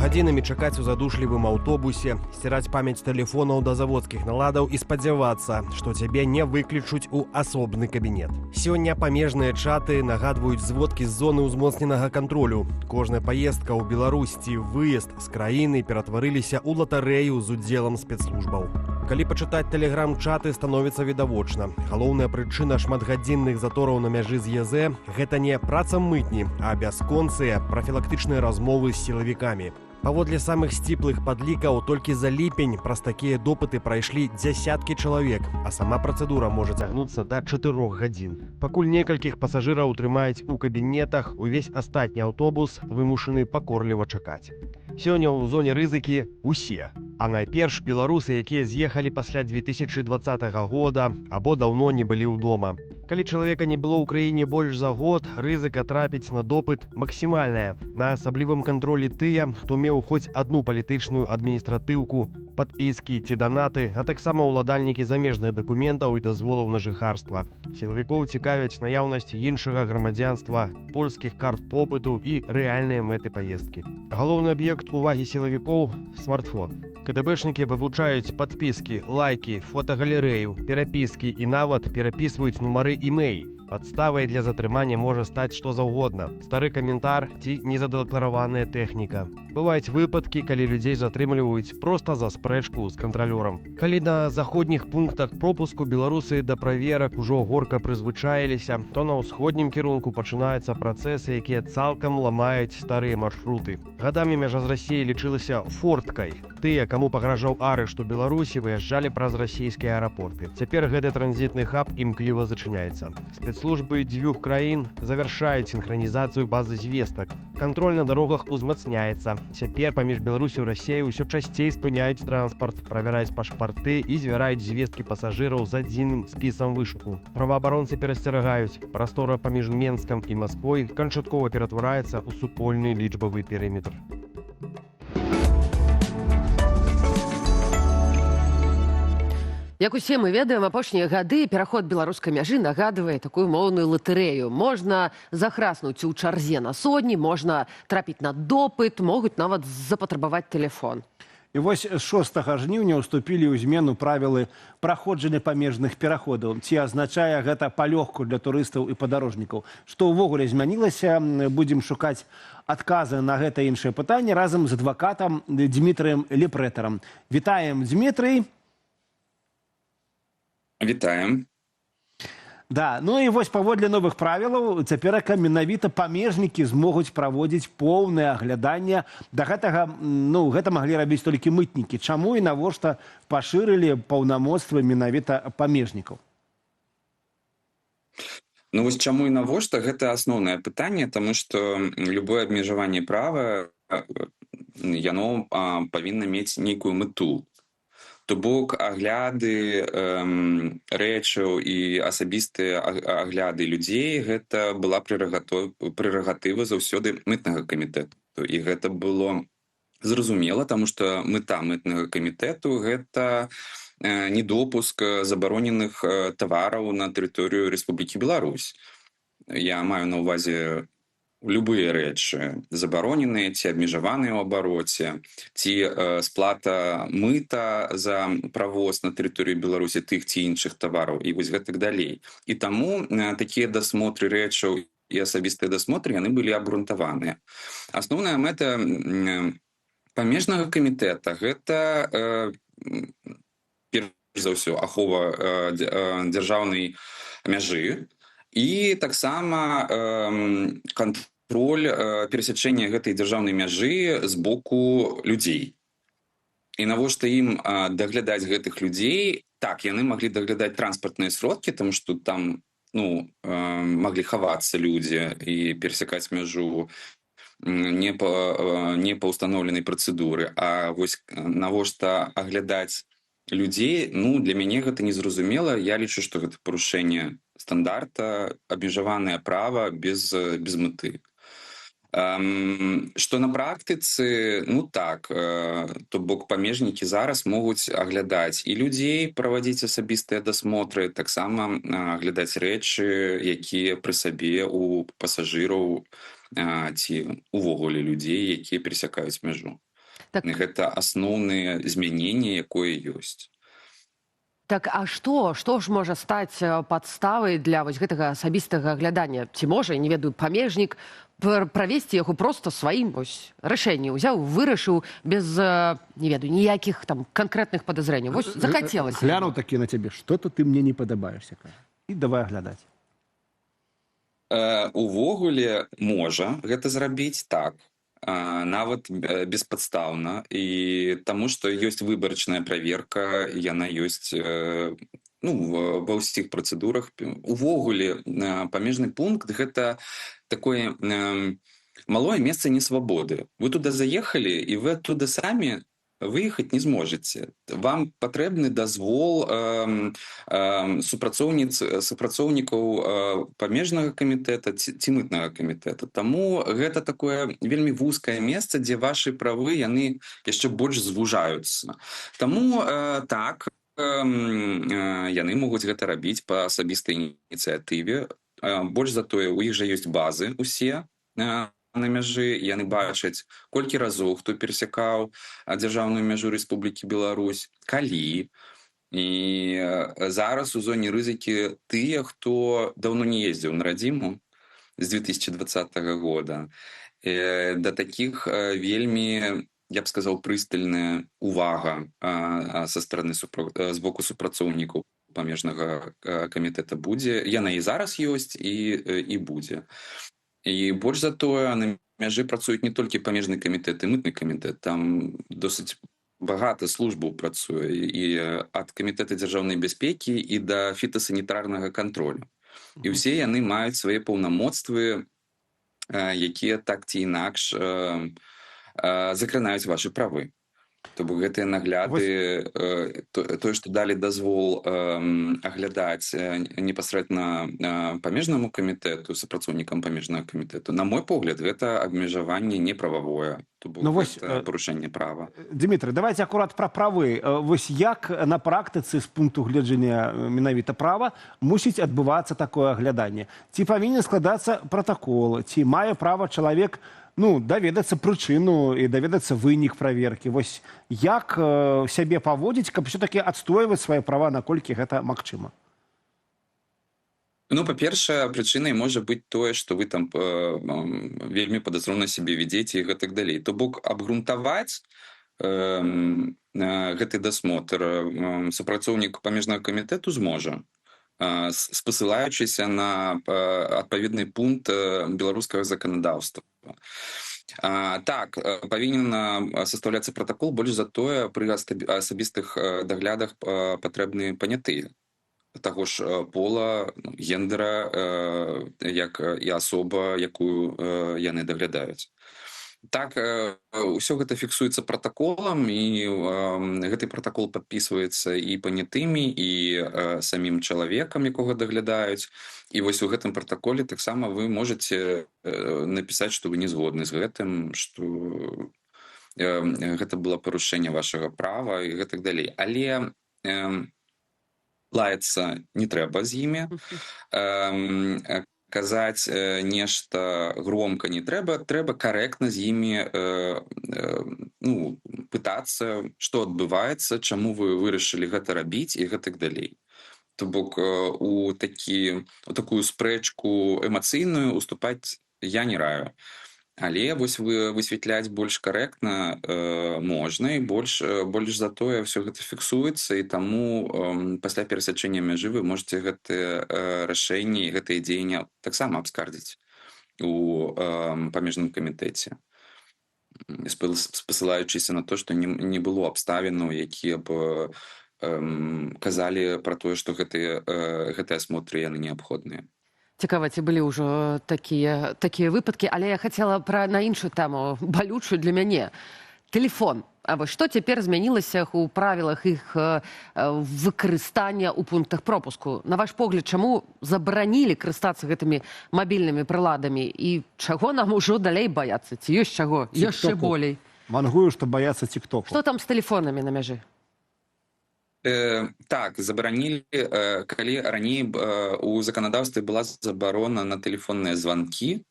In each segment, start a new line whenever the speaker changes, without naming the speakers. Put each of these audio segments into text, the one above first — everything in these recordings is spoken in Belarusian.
Гадзінамі чакаць у задушлівым аўтобусе, сціраць памяць тэлефонаў да заводскіх наладаў і спадзявацца, што цябе не выключуць у асобны кабінет. Сёння памежныя чаты нагадваюць зводкі з зоны ўзмоцненага кантролю. Кожная паездка ў Беларусь ці выезд з краіны ператварыліся ў латарэю з удзелам спецслужбаў. Калі пачытаць тэлеграм-чаты, становіцца відавочна. Галоўная прычына шматгадзінных затораў на мяжы з ЕЗ – гэта не праца мытні, а бясконцыя прафілактычныя размовы з сілавікамі. Паводле самых сціплых падлікаў, толькі за ліпень праз такія допыты прайшлі дзясяткі чалавек, а сама працэдура можа цягнуцца да 4 гадзін. Пакуль некалькіх пасажыраў трымаюць у кабінетах, увесь астатні аўтобус вымушаны пакорліва чакаць. Сёння ў зоне рызыкі усе. А найперш беларусы, якія з'ехалі пасля 2020 года або даўно не былі ўдома. Калі чалавека не было ў краіне больш за год, рызыка трапіць на допыт максімальная. На асаблівым кантролі тыя, хто меў хоць адну палітычную адміністратыўку, падпіскі ці данаты, а таксама ўладальнікі замежных дакументаў і дазволаў на жыхарства. Сілавікоў цікавяць наяўнасць іншага грамадзянства, польскіх карт попыту і рэальныя мэты паездкі. Галоўны аб'ект увагі сілавікоў – смартфон. КДБшнікі вывучаюць падпіскі, лайкі, фотагалерэю, перапіскі і нават перапісваюць нумары імэй. Падставай для затрымання можа стаць што заўгодна. Стары каментар ці незадэклараваная тэхніка. Бываюць выпадкі, калі людзей затрымліваюць проста за спрэчку з кантралёрам. Калі на заходніх пунктах пропуску беларусы да праверак ужо горка прызвычаіліся, то на ўсходнім кірунку пачынаюцца працэсы, якія цалкам ламаюць старыя маршруты. Гадамі мяжа з Расіяй лічылася форткай. Тыя, каму пагражаў арышт у Беларусі, выязджалі праз расійскія аэрапорты. Цяпер гэты транзітны хаб імкліва зачыняецца. Спецслужбы дзвюх краін завяршаюць сінхранізацыю базы звестак. Кантроль на дарогах узмацняецца. Цяпер паміж Беларусю і Расіяй усё часцей спыняюць транспарт, правяраюць пашпарты і звяраюць звесткі пасажыраў з адзіным спісам вышуку. Праваабаронцы перасцерагаюць, прастора паміж Менскам і Масквой канчаткова ператвараецца ў супольны лічбавы перыметр.
Як усе мы ведаем, апошнія гады пераход беларускай мяжы нагадвае такую моўную латарэю. Можна захраснуць у чарзе на сотні, можна трапіць на допыт, могуць нават запатрабаваць тэлефон.
І вось 6 жніўня ўступілі ў змену правілы праходжання памежных пераходаў. Ці азначае гэта палёгку для турыстаў і падарожнікаў? Што ўвогуле змянілася? Будзем шукаць адказы на гэта іншае пытанне разам з адвакатам Дмітрыем Лепрэтарам. Вітаем, Дмітрый.
Вітаем.
Да, ну і вось паводле новых правілаў цяперака менавіта памежнікі змогуць праводзіць поўнае агляданне. Да гэтага, гэта маглі рабіць толькі мытнікі. Чаму і навошта пашырылі паўнамоцтвы менавіта памежнікаў?
Ну вось чаму і навошта, гэта асноўнае пытанне, таму што любое абмежаванне права, яно павінна мець нейкую мэту. То бок агляды рэчаў і асабістыя агляды людзей гэта была прэрагатыва заўсёды мытнага камітэту. І гэта было зразумела, таму што мэта мытнага камітэту гэта недопуск забароненых тавараў на тэрыторыю Рэспублікі Беларусь. Я маю на ўвазе любыя рэчы забароненыя ці абмежаваныя ў абароце, ці сплата мыта за правоз на тэрыторыі Беларусі тых ці іншых тавараў і вось гэтак далей. І таму такія дасмотры рэчаў і асабістыя дасмотры яны былі абгрунтаваныя. Асноўная мэта памежнага камітэта гэта перш за ўсё ахова дзяржаўнай мяжы і таксама кантроль перасячэння гэтай дзяржаўнай мяжы з боку людзей. І навошта ім даглядаць гэтых людзей? Так, яны маглі даглядаць транспартныя сродкі, таму што там маглі хавацца людзі і перасякаць мяжу не па ўстаноўленай працэдуры. А вось навошта аглядаць людзей, для мяне гэта незразумела. Я лічу, што гэта парушэнне стандарта, абмежаванае права без мэты. Што на практыцы, то бок памежнікі зараз могуць аглядаць і людзей, правадзіць асабістыя дасмотры, таксама аглядаць рэчы, якія пры сабе у пасажыраў ці увогуле людзей, якія перасякаюць мяжу.
Так,
Гэта асноўнае змяненне, якое ёсць.
так, а што ж можа стаць падставай для вось гэтага асабістага аглядання? Ці можа, не ведаю, памежнік правесці яго проста сваім вось рашэннем, узяў, вырашыў без, не ведаю, ніякіх там канкрэтных падазрэнняў. Вось захацелася.
Глянуў такі на цябе, што-то ты мне не падабаешся, кажа. І давай аглядаць.
Увогуле можа гэта зрабіць так, нават беспадстаўна, і таму што ёсць выбарачная праверка, яна ёсць ва ўсіх працэдурах. Увогуле памежны пункт гэта такое малое месца несвабоды. Вы туды заехалі, і вы оттуда самі выехаць не зможаце. Вам патрэбны дазвол супрацоўнікаў памежнага камітэта ці мытнага камітэта. Таму гэта такое вельмі вузкае месца, дзе вашы правы яны яшчэ больш звужаюцца. Таму так, яны могуць гэта рабіць па асабістай ініцыятыве. Больш за тое, у іх жа ёсць базы усе на мяжы, яны бачаць, колькі разоў хто перасякаў дзяржаўную мяжу Рэспублікі Беларусь, калі. І зараз у зоне рызыкі тыя, хто даўно не ездзіў на радзіму з 2020 года. Да такіх вельмі, я б сказаў, прыстальная увага са стороны з боку супрацоўнікаў памежнага камітэта будзе. Яна і зараз ёсць, і будзе. І больш за тое, на мяжы працуюць не толькі памежны камітэт і мытны камітэт, там досыць багата службаў працуе, і ад камітэта дзяржаўнай бяспекі і да фітасанітарнага кантролю. І ўсе яны маюць свае паўнамоцтвы, якія так ці інакш закранаюць вашы правы. То бок гэтыя нагляды, тое, што далі дазвол аглядаць непасрэдна памежнаму камітэту, супрацоўнікам памежнага камітэту, на мой погляд, гэта абмежаванне неправавое, то бок гэта парушэнне права.
Дмітрый, давайте акурат пра правы. Вось як на практыцы з пункту гледжання менавіта права мусіць адбывацца такое агляданне? Ці павінен складацца пратакол, ці мае права чалавек даведацца прычыну і даведацца вынік праверкі. Вось як сябе паводзіць, каб ўсё-такі адстойваць свае права, наколькі гэта магчыма?
Па-першае, прычынай можа быць тое, што вы там вельмі падазрона сябе вядзеце і гэтак далей. То бок абгрунтаваць гэты дасмотр супрацоўнік памежнага камітэту зможа, спасылаючыся на адпаведны пункт беларускага заканадаўства. Так, павінен састаўляцца пратакол, больш за тое, пры асабістых даглядах патрэбны панятыя таго ж пола, гендера, як і асоба, якую яны даглядаюць. Так, ўсё гэта фіксуецца пратаколам, і гэты пратакол падпісваецца і панятымі, і самім чалавекам, якога даглядаюць. І вось у гэтым пратаколе таксама вы можаце напісаць, што вы не згодны з гэтым, што гэта было парушэнне вашага права і гэтак далей. Але лаяцца не трэба з імі, казаць нешта громка не трэба, трэба карэктна з імі пытацца, што адбываецца, чаму вы вырашылі гэта рабіць і гэтак далей. То бок у такую спрэчку эмацыйную уступаць я не раю. Але вось высветляць больш карэктна можна, і больш за тое ўсё гэта фіксуецца, і таму пасля перасячэння мяжы вы можаце гэтыя рашэнні, гэтыя дзеянні таксама абскардзіць у памежным камітэце, спасылаючыся на то, што не было абставінаў, якія б казалі пра тое, што гэтыя асмотры яны неабходныя.
Цікава, ці былі ўжо такія выпадкі, але я хацела на іншую тэму, балючую для мяне. Тэлефон. А вось што цяпер змянілася ў правілах іх выкарыстання ў пунктах пропуску? На ваш погляд, чаму забаранілі карыстацца гэтымі мабільнымі прыладамі? І чаго нам ужо далей баяцца? Ці ёсць чаго? Яшчэ болей.
Мангую, што баяцца тик-току.
Што там з тэлефонамі на мяжы?
Так, забаранілі, калі раней у заканадаўстве была забарона на тэлефонныя званкі,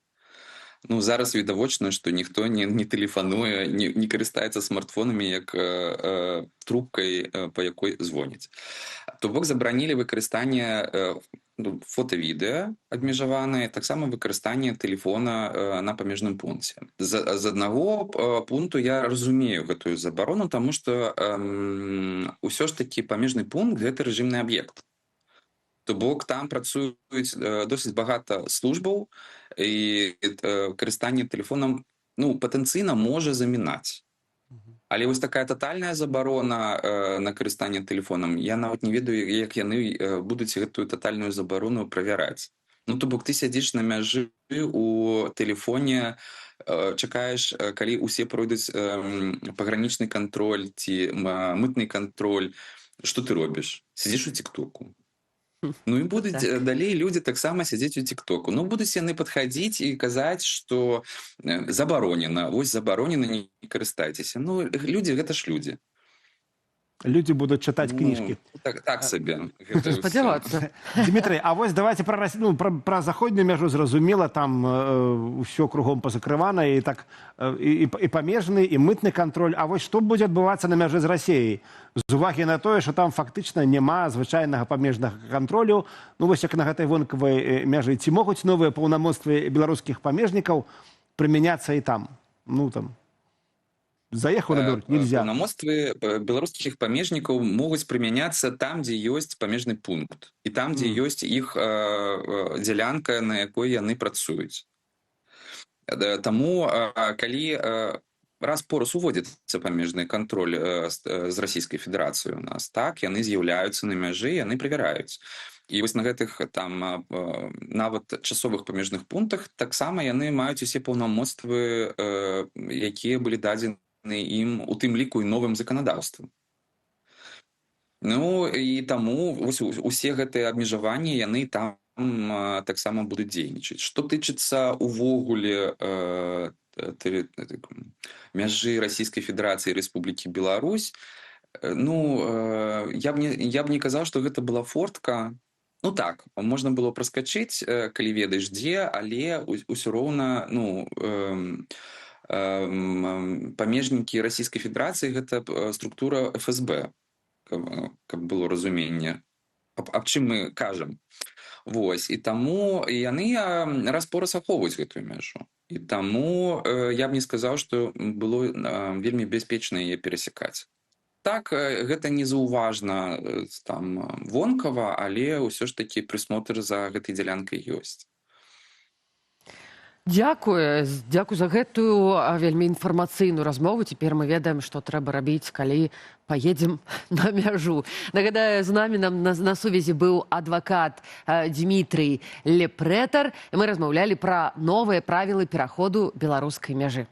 Ну, зараз відавочна, што ніхто не тэлефануе, не карыстаецца смартфонамі як трубкай, па якой звоняць. То бок забаранілі выкарыстанне фота-відэа абмежаванае, таксама выкарыстанне тэлефона на памежным пункце. З аднаго пункту я разумею гэтую забарону, таму што ўсё ж такі памежны пункт гэта рэжымны аб'ект. То бок там працуюць досыць багата службаў, і карыстанне тэлефонам патэнцыйна можа замінаць. Але вось такая татальная забарона на карыстанне тэлефонам, я нават не ведаю, як яны будуць гэтую татальную забарону правяраць. То бок ты сядзіш на мяжы у тэлефоне, чакаеш, калі ўсе пройдуць пагранічны кантроль ці мытны кантроль. Што ты робіш? Сядзіш у тик-току. І будуць далей людзі таксама сядзець у тик-току. Будуць яны падхадзіць і казаць, што забаронена, вось забаронена, не карыстайцеся. Людзі гэта ж людзі.
Людзі будуць чытаць кніжкі.
Так сабе.
Спадзявацца.
Дмітрий, а вось давайте пра заходнюю мяжу зразумела, там ўсё кругом пазакрывана, і так і памежны, і мытны кантроль. А вось што будзе адбывацца на мяжы з Расіяй? З увагі на тое, што там фактычна няма звычайнага памежнага кантролю, вось як на гэтай вонкавай мяжы. Ці могуць новыя паўнамоцтвы беларускіх памежнікаў прымяняцца і там? Заехаў на Беларусь, нельзя.
Паўнамоцтвы беларускіх памежнікаў могуць прымяняцца там, дзе ёсць памежны пункт, і там, дзе ёсць іх дзялянка, на якой яны працуюць. Таму, калі раз-пораз уводзіцца памежны кантроль з Расійскай Федэрацыяй у нас, так, яны з'яўляюцца на мяжы, яны правяраюць. І вось на гэтых там нават часовых памежных пунктах таксама яны маюць усе паўнамоцтвы, якія былі дадзены ім, у тым ліку і новым заканадаўствам. І таму вось усе гэтыя абмежаванні, яны там таксама будуць дзейнічаць. Што тычыцца увогуле мяжы Расійскай Федэрацыі і Рэспублікі Беларусь, я б не казаў, што гэта была фортка. Так, можна было праскачыць, калі ведаеш дзе, але ўсё роўна, памежнікі Расійскай Федэрацыі гэта структура ФСБ, каб было разуменне, аб чым мы кажам. Вось, і таму яны раз-пораз ахоўваюць гэтую мяжу. І таму я б не сказаў, што было вельмі бяспечна яе перасякаць. Так, гэта не заўважна там вонкава, але ўсё ж такі прысмотр за гэтай дзялянкай ёсць.
Дзякую за гэтую вельмі інфармацыйную размову. Цяпер мы ведаем, што трэба рабіць, калі паедзем на мяжу. Нагадаю, з намі на сувязі быў адвакат Дмітрий Лепрэтар. Мы размаўлялі пра новыя правілы пераходу беларускай мяжы.